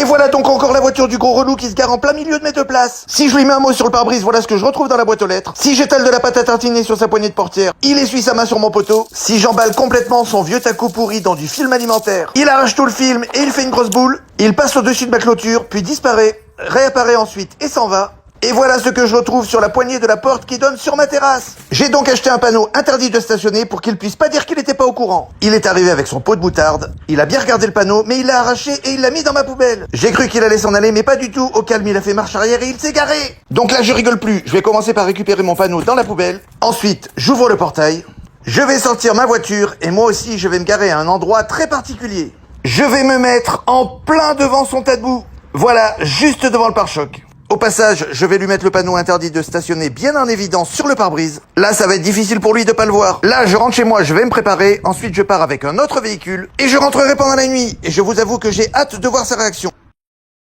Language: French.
Et voilà donc encore la voiture du gros relou qui se gare en plein milieu de mes deux places. Si je lui mets un mot sur le pare-brise, voilà ce que je retrouve dans la boîte aux lettres. Si j'étale de la pâte à tartiner sur sa poignée de portière, il essuie sa main sur mon poteau. Si j'emballe complètement son vieux taco pourri dans du film alimentaire, il arrache tout le film et il fait une grosse boule. Il passe au-dessus de ma clôture, puis disparaît, réapparaît ensuite et s'en va. Et voilà ce que je retrouve sur la poignée de la porte qui donne sur ma terrasse. J'ai donc acheté un panneau interdit de stationner pour qu'il puisse pas dire qu'il était pas au courant. Il est arrivé avec son pot de moutarde, il a bien regardé le panneau, mais il l'a arraché et il l'a mis dans ma poubelle. J'ai cru qu'il allait s'en aller, mais pas du tout. Au calme, il a fait marche arrière et il s'est garé. Donc là, je rigole plus. Je vais commencer par récupérer mon panneau dans la poubelle. Ensuite, j'ouvre le portail. Je vais sortir ma voiture et moi aussi, je vais me garer à un endroit très particulier. Je vais me mettre en plein devant son tas de boue. Voilà, juste devant le pare-choc. Au passage, je vais lui mettre le panneau interdit de stationner bien en évidence sur le pare-brise. Là, ça va être difficile pour lui de pas le voir. Là, je rentre chez moi, je vais me préparer. Ensuite, je pars avec un autre véhicule. Et je rentrerai pendant la nuit. Et je vous avoue que j'ai hâte de voir sa réaction.